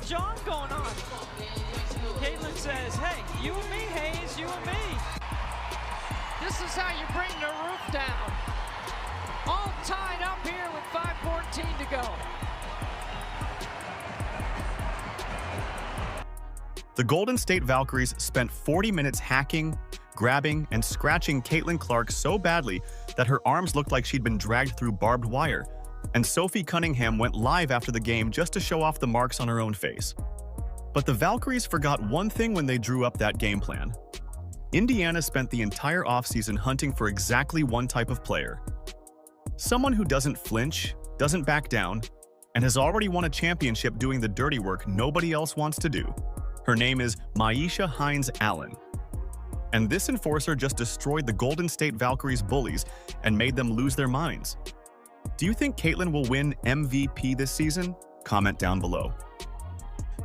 John going on. Caitlin says, hey, you and me, Hayes, you and me. This is how you bring the roof down. All tied up here with 5:14 to go. The Golden State Valkyries spent 40 minutes hacking, grabbing, and scratching Caitlin Clark so badly that her arms looked like she'd been dragged through barbed wire, and Sophie Cunningham went live after the game just to show off the marks on her own face. But the Valkyries forgot one thing when they drew up that game plan. Indiana spent the entire offseason hunting for exactly one type of player. Someone who doesn't flinch, doesn't back down, and has already won a championship doing the dirty work nobody else wants to do. Her name is Myisha Hines-Allen. And this enforcer just destroyed the Golden State Valkyries bullies and made them lose their minds. Do you think Caitlin will win MVP this season? Comment down below.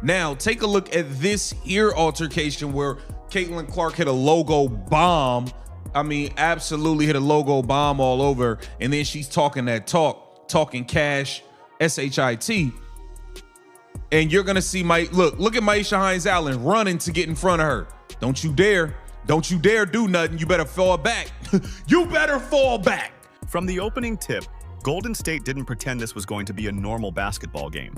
Now, take a look at this here altercation where Caitlin Clark hit a logo bomb. I mean, absolutely hit a logo bomb all over. And then she's talking that talking cash, S-H-I-T. And you're going to see look at Myisha Hines-Allen running to get in front of her. Don't you dare do nothing. You better fall back. You better fall back. From the opening tip, Golden State didn't pretend this was going to be a normal basketball game.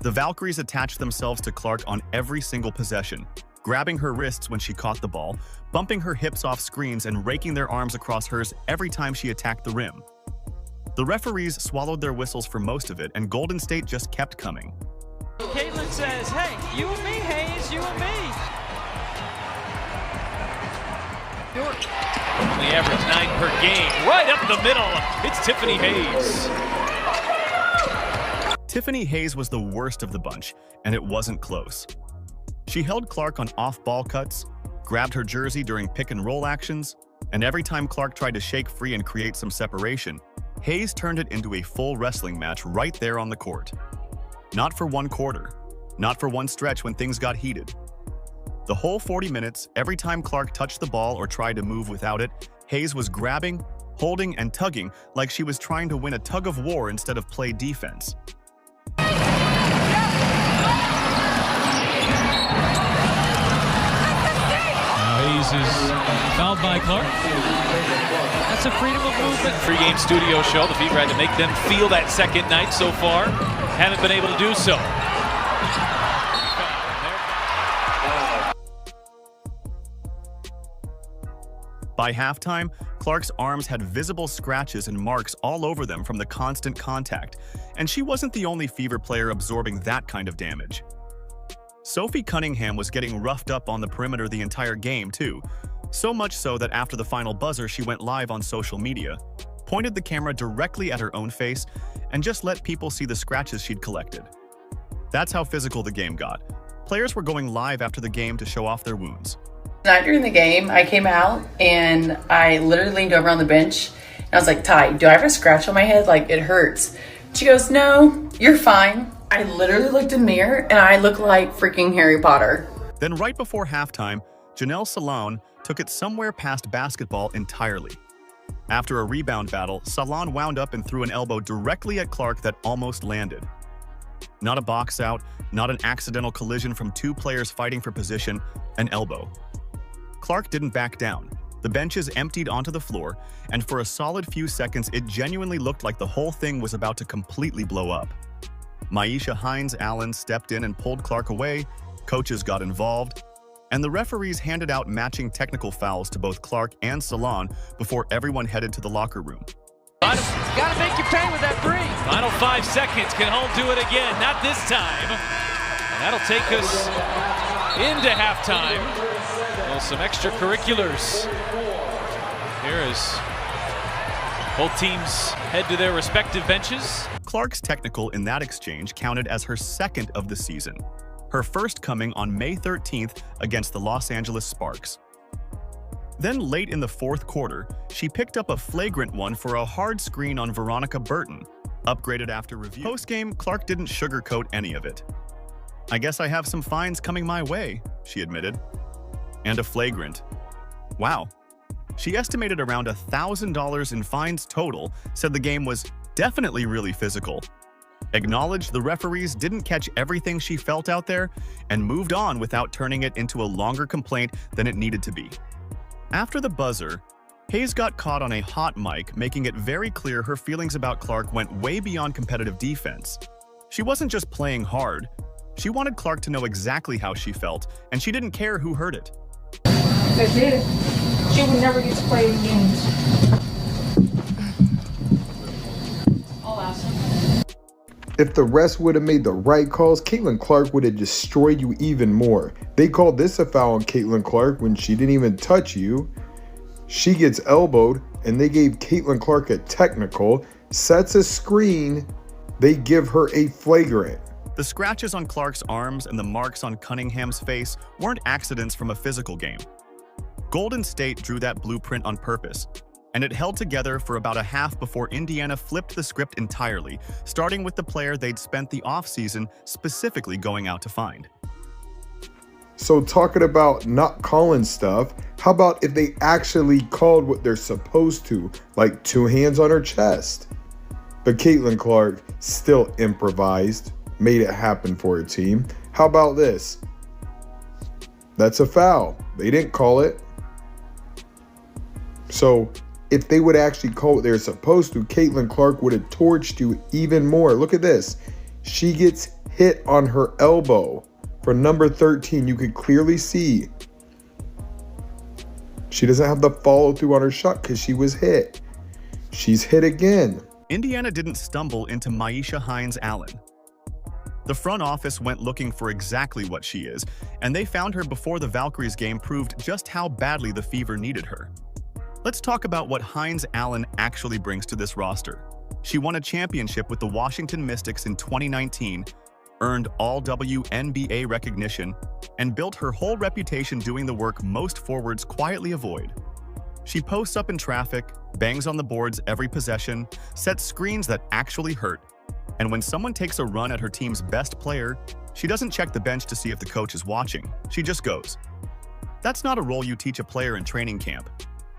The Valkyries attached themselves to Clark on every single possession, grabbing her wrists when she caught the ball, bumping her hips off screens, and raking their arms across hers every time she attacked the rim. The referees swallowed their whistles for most of it, and Golden State just kept coming. Caitlin says, hey, you and me, Hayes, you and me. Only average 9 per game. Right up the middle, it's Tiffany Hayes. Tiffany Hayes was the worst of the bunch, and it wasn't close. She held Clark on off-ball cuts, grabbed her jersey during pick-and-roll actions, and every time Clark tried to shake free and create some separation, Hayes turned it into a full wrestling match right there on the court. Not for one quarter, not for one stretch when things got heated. The whole 40 minutes, every time Clark touched the ball or tried to move without it, Hayes was grabbing, holding, and tugging like she was trying to win a tug of war instead of play defense. Hayes is fouled by Clark. That's a freedom of movement. Pre-game studio show. The Fever had to make them feel that second night so far. Haven't been able to do so. By halftime, Clark's arms had visible scratches and marks all over them from the constant contact, and she wasn't the only Fever player absorbing that kind of damage. Sophie Cunningham was getting roughed up on the perimeter the entire game, too. So much so that after the final buzzer, she went live on social media, pointed the camera directly at her own face, and just let people see the scratches she'd collected. That's how physical the game got. Players were going live after the game to show off their wounds. Not during the game, I came out and I literally leaned over on the bench and I was like, Ty, do I have a scratch on my head? Like, it hurts. She goes, no, you're fine. I literally looked in the mirror and I look like freaking Harry Potter. Then right before halftime, Janelle Salon took it somewhere past basketball entirely. After a rebound battle, Salon wound up and threw an elbow directly at Clark that almost landed. Not a box out, not an accidental collision from two players fighting for position, an elbow. Clark didn't back down. The benches emptied onto the floor, and for a solid few seconds, it genuinely looked like the whole thing was about to completely blow up. Myisha Hines-Allen stepped in and pulled Clark away, coaches got involved, and the referees handed out matching technical fouls to both Clark and Salon before everyone headed to the locker room. Gotta make you pay with that three. Final 5 seconds. Can Hull do it again? Not this time. And that'll take us into halftime. Well, some extracurriculars. Here is both teams head to their respective benches. Clark's technical in that exchange counted as her second of the season, her first coming on May 13th against the Los Angeles Sparks. Then late in the fourth quarter, she picked up a flagrant one for a hard screen on Veronica Burton, upgraded after review. Post-game, Clark didn't sugarcoat any of it. I guess I have some fines coming my way, she admitted. And a flagrant. Wow. She estimated around $1,000 in fines total, said the game was definitely really physical. acknowledged the referees didn't catch everything she felt out there, and moved on without turning it into a longer complaint than it needed to be. After the buzzer, Hayes got caught on a hot mic, making it very clear her feelings about Clark went way beyond competitive defense. She wasn't just playing hard. She wanted Clark to know exactly how she felt, and she didn't care who heard it. If I did, she would never get to play in games. I'll ask her. If the refs would have made the right calls, Caitlin Clark would have destroyed you even more. They called this a foul on Caitlin Clark when she didn't even touch you. She gets elbowed, and they gave Caitlin Clark a technical, sets a screen, they give her a flagrant. The scratches on Clark's arms and the marks on Cunningham's face weren't accidents from a physical game. Golden State drew that blueprint on purpose, and it held together for about a half before Indiana flipped the script entirely, starting with the player they'd spent the offseason specifically going out to find. So talking about not calling stuff, how about if they actually called what they're supposed to, like 2 hands on her chest? But Caitlin Clark still improvised, made it happen for her team. How about this? That's a foul. They didn't call it. So if they would actually call what they're supposed to, Caitlin Clark would have torched you even more. Look at this. She gets hit on her elbow. For number 13, you could clearly see she doesn't have the follow through on her shot because she was hit. She's hit again. Indiana didn't stumble into Myisha Hines-Allen. The front office went looking for exactly what she is, and they found her before the Valkyries game proved just how badly the Fever needed her. Let's talk about what Hines-Allen actually brings to this roster. She won a championship with the Washington Mystics in 2019, earned All-WNBA recognition, and built her whole reputation doing the work most forwards quietly avoid. She posts up in traffic, bangs on the boards every possession, sets screens that actually hurt, and when someone takes a run at her team's best player, she doesn't check the bench to see if the coach is watching. She just goes. That's not a role you teach a player in training camp.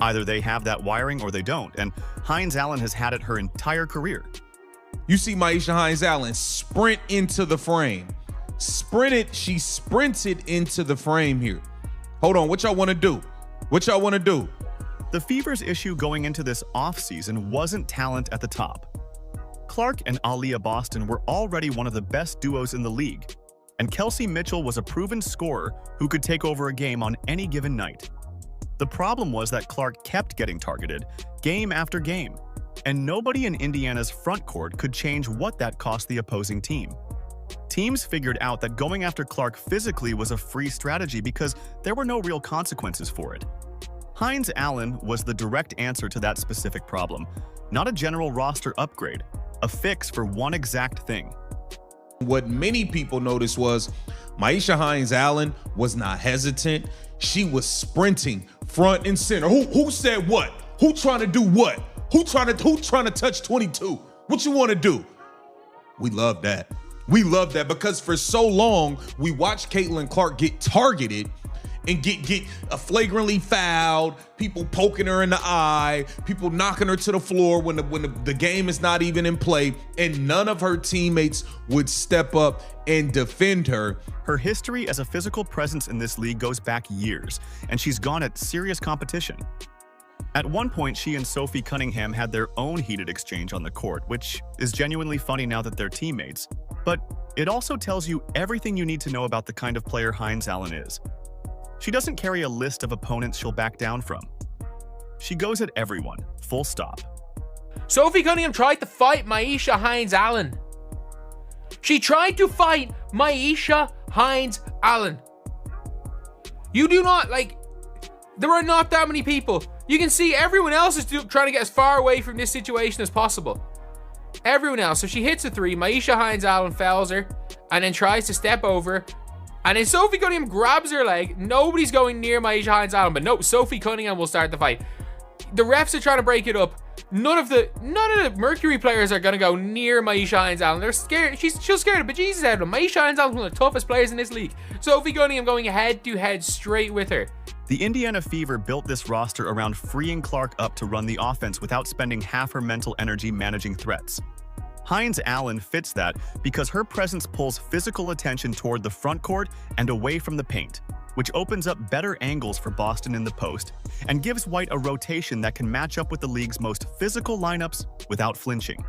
Either they have that wiring or they don't, and Hines-Allen has had it her entire career. You see Myisha Hines-Allen sprint into the frame. She sprinted into the frame here. Hold on, what y'all want to do? What y'all want to do? The Fever's issue going into this offseason wasn't talent at the top. Clark and Aaliyah Boston were already one of the best duos in the league, and Kelsey Mitchell was a proven scorer who could take over a game on any given night. The problem was that Clark kept getting targeted, game after game, and nobody in Indiana's front court could change what that cost the opposing team. Teams figured out that going after Clark physically was a free strategy because there were no real consequences for it. Hines-Allen was the direct answer to that specific problem, not a general roster upgrade, a fix for one exact thing. What many people noticed was Myisha Hines-Allen was not hesitant. She was sprinting front and center. Who said what? Who trying to do what? Who trying to touch 22? What you want to do? We love that. We love that because for so long we watched Caitlin Clark get targeted and get flagrantly fouled, people poking her in the eye, people knocking her to the floor when the game is not even in play, and none of her teammates would step up and defend her. Her history as a physical presence in this league goes back years, and she's gone at serious competition. At one point, she and Sophie Cunningham had their own heated exchange on the court, which is genuinely funny now that they're teammates. But it also tells you everything you need to know about the kind of player Hines-Allen is. She doesn't carry a list of opponents she'll back down from. She goes at everyone, full stop. Sophie Cunningham tried to fight Myisha Hines-Allen. She tried to fight Myisha Hines-Allen. You do not, there are not that many people. You can see everyone else is trying to get as far away from this situation as possible. Everyone else. So she hits a three. Myisha Hines-Allen fouls her and then tries to step over. And then Sophie Cunningham grabs her leg. Nobody's going near Myisha Hines-Allen, but no, Sophie Cunningham will start the fight. The refs are trying to break it up. None of the Mercury players are going to go near Myisha Hines-Allen. They're scared. She'll scare the bejesus out of them. Myisha Hines-Allen is one of the toughest players in this league. Sophie Cunningham going head to head straight with her. The Indiana Fever built this roster around freeing Clark up to run the offense without spending half her mental energy managing threats. Hines Allen fits that because her presence pulls physical attention toward the front court and away from the paint, which opens up better angles for Boston in the post and gives White a rotation that can match up with the league's most physical lineups without flinching.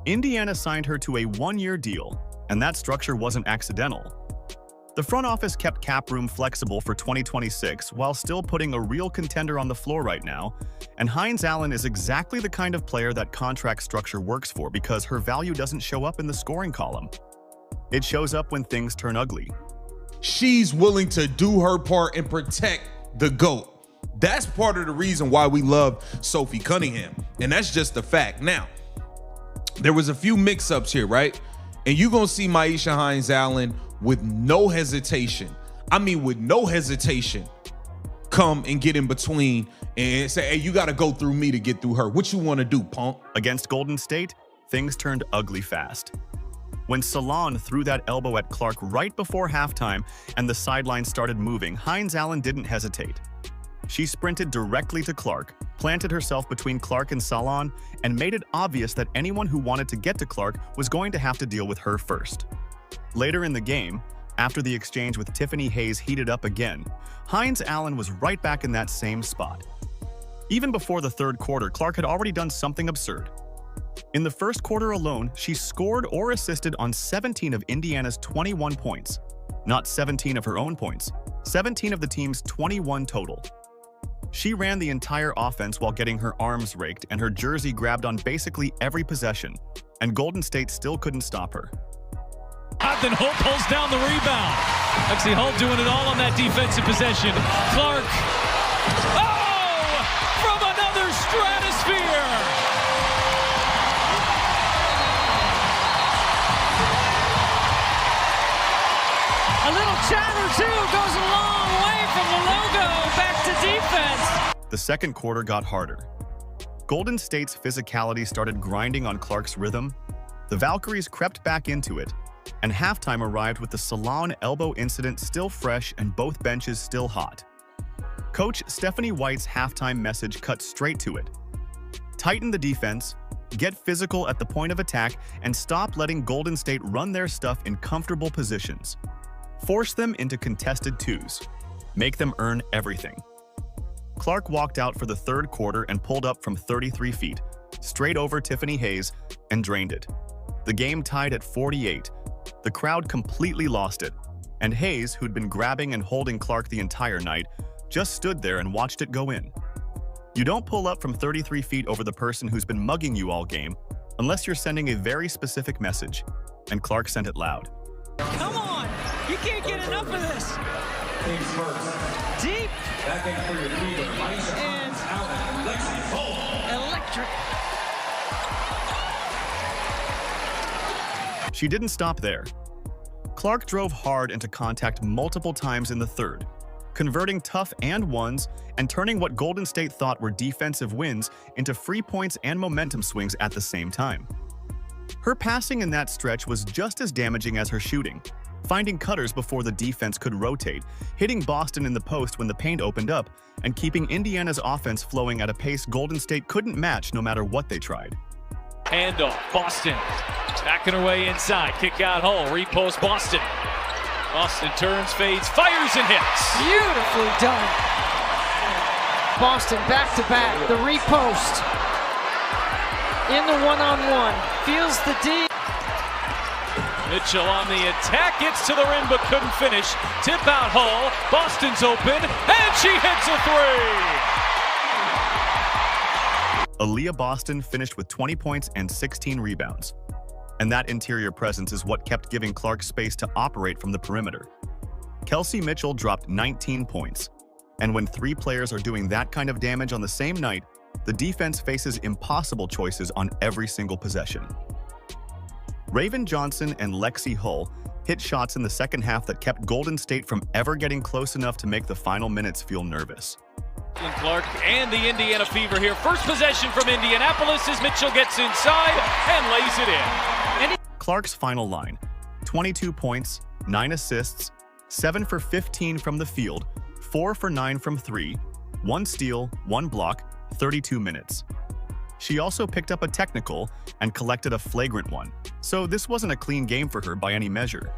Indiana signed her to a one-year deal, and that structure wasn't accidental. The front office kept cap room flexible for 2026 while still putting a real contender on the floor right now, and Hines Allen is exactly the kind of player that contract structure works for because her value doesn't show up in the scoring column. It shows up when things turn ugly. She's willing to do her part and protect the GOAT. That's part of the reason why we love Sophie Cunningham, and that's just the fact. Now, there was a few mix-ups here, right? And you're going to see Myisha Hines Allen with no hesitation. I mean, with no hesitation, come and get in between and say, hey, you got to go through me to get through her. What you want to do, punk? Against Golden State, things turned ugly fast. When Salon threw that elbow at Clark right before halftime and the sideline started moving, Hines Allen didn't hesitate. She sprinted directly to Clark, planted herself between Clark and Salon, and made it obvious that anyone who wanted to get to Clark was going to have to deal with her first. Later in the game, after the exchange with Tiffany Hayes heated up again, Hines Allen was right back in that same spot. Even before the third quarter, Clark had already done something absurd. In the first quarter alone, she scored or assisted on 17 of Indiana's 21 points. Not 17 of her own points, 17 of the team's 21 total. She ran the entire offense while getting her arms raked and her jersey grabbed on basically every possession, and Golden State still couldn't stop her. Then Hull pulls down the rebound. Lexi Hull doing it all on that defensive possession. Clark. Oh! From another stratosphere! A little chatter, too, goes a long way from the logo back to defense. The second quarter got harder. Golden State's physicality started grinding on Clark's rhythm. The Valkyries crept back into it, and halftime arrived with the Salon elbow incident still fresh and both benches still hot. Coach Stephanie White's halftime message cut straight to it. Tighten the defense, get physical at the point of attack, and stop letting Golden State run their stuff in comfortable positions. Force them into contested twos. Make them earn everything. Clark walked out for the third quarter and pulled up from 33 feet, straight over Tiffany Hayes, and drained it. The game tied at 48. The crowd completely lost it, and Hayes, who'd been grabbing and holding Clark the entire night, just stood there and watched it go in. You don't pull up from 33 feet over the person who's been mugging you all game unless you're sending a very specific message, and Clark sent it loud. Come on! You can't get enough of this! Deep and electric. She didn't stop there. Clark drove hard into contact multiple times in the third, converting tough and ones and turning what Golden State thought were defensive wins into free points and momentum swings at the same time. Her passing in that stretch was just as damaging as her shooting, finding cutters before the defense could rotate, hitting Boston in the post when the paint opened up, and keeping Indiana's offense flowing at a pace Golden State couldn't match no matter what they tried. Handoff, Boston. Backing her way inside. Kick out Hull. Repost Boston. Boston turns, fades, fires, and hits. Beautifully done. Boston back to back. The repost. In the one-on-one. Feels the D. Mitchell on the attack. Gets to the rim but couldn't finish. Tip out Hull. Boston's open. And she hits a three. Aaliyah Boston finished with 20 points and 16 rebounds. And that interior presence is what kept giving Clark space to operate from the perimeter. Kelsey Mitchell dropped 19 points. And when three players are doing that kind of damage on the same night, the defense faces impossible choices on every single possession. Raven Johnson and Lexi Hull hit shots in the second half that kept Golden State from ever getting close enough to make the final minutes feel nervous. Clark and the Indiana Fever here. First possession from Indianapolis as Mitchell gets inside and lays it in. Clark's final line: 22 points, 9 assists, 7 for 15 from the field, 4 for 9 from 3, 1 steal, 1 block, 32 minutes. She also picked up a technical and collected a flagrant one, so this wasn't a clean game for her by any measure.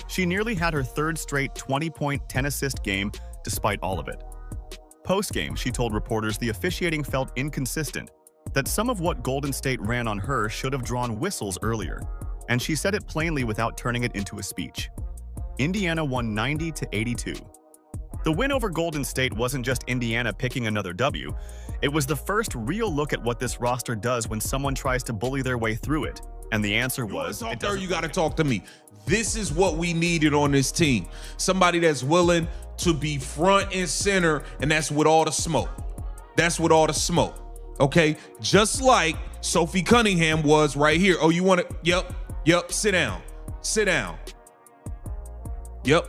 She nearly had her third straight 20-point, 10-assist game despite all of it. Post-game, she told reporters the officiating felt inconsistent, that some of what Golden State ran on her should have drawn whistles earlier, and she said it plainly without turning it into a speech. Indiana won 90-82. The win over Golden State wasn't just Indiana picking another W, it was the first real look at what this roster does when someone tries to bully their way through it, and the answer was, you gotta talk to me. This is what we needed on this team. Somebody that's willing to be front and center, and that's with all the smoke. That's with all the smoke, okay? Just like Sophie Cunningham was right here. Oh, you want to, yep, sit down. Yep.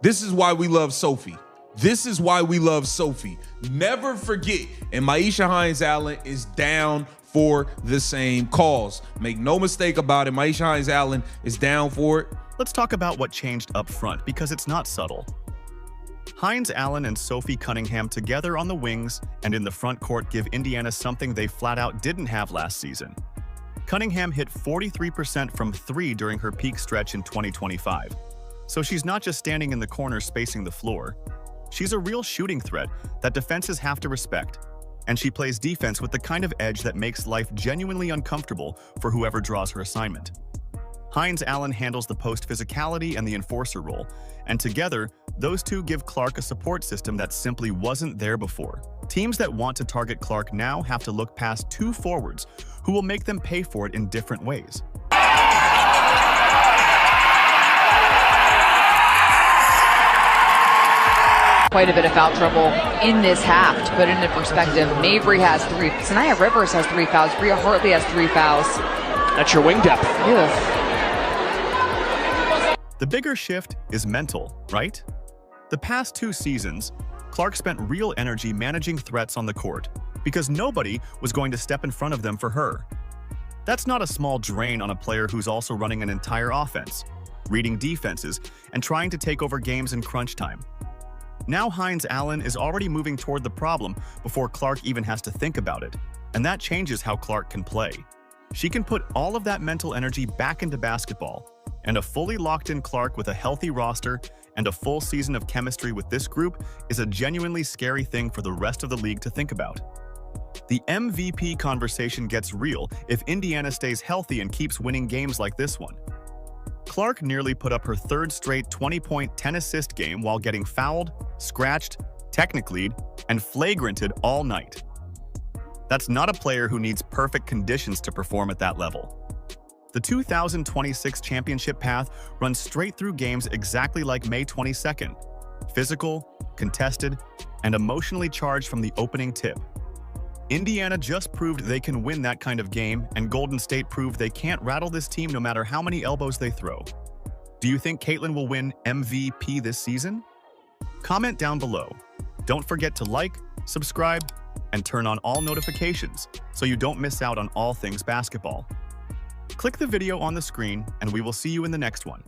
This is why we love Sophie. This is why we love Sophie. Never forget, and Maisha Hines-Allen is down for the same cause. Make no mistake about it, Maisha Hines-Allen is down for it. Let's talk about what changed up front, because it's not subtle. Hines-Allen and Sophie Cunningham together on the wings and in the front court give Indiana something they flat out didn't have last season. Cunningham hit 43% from 3 during her peak stretch in 2025. So she's not just standing in the corner spacing the floor. She's a real shooting threat that defenses have to respect, and she plays defense with the kind of edge that makes life genuinely uncomfortable for whoever draws her assignment. Hines-Allen handles the post physicality and the enforcer role, and together, those two give Clark a support system that simply wasn't there before. Teams that want to target Clark now have to look past two forwards who will make them pay for it in different ways. Quite a bit of foul trouble in this half. To put it into perspective, Mabry has 3. Sanaya Rivers has 3 fouls. Bria Hartley has 3 fouls. That's your wing depth. Ugh. The bigger shift is mental, right? The past 2 seasons, Clark spent real energy managing threats on the court because nobody was going to step in front of them for her. That's not a small drain on a player who's also running an entire offense, reading defenses, and trying to take over games in crunch time. Now Hines-Allen is already moving toward the problem before Clark even has to think about it, and that changes how Clark can play. She can put all of that mental energy back into basketball, and a fully locked-in Clark with a healthy roster and a full season of chemistry with this group is a genuinely scary thing for the rest of the league to think about. The MVP conversation gets real if Indiana stays healthy and keeps winning games like this one. Clark nearly put up her third straight 20-point, 10-assist game while getting fouled, scratched, technicaled, and flagranted all night. That's not a player who needs perfect conditions to perform at that level. The 2026 championship path runs straight through games exactly like May 22nd. Physical, contested, and emotionally charged from the opening tip. Indiana just proved they can win that kind of game, and Golden State proved they can't rattle this team no matter how many elbows they throw. Do you think Caitlin will win MVP this season? Comment down below. Don't forget to like, subscribe, and turn on all notifications so you don't miss out on all things basketball. Click the video on the screen, and we will see you in the next one.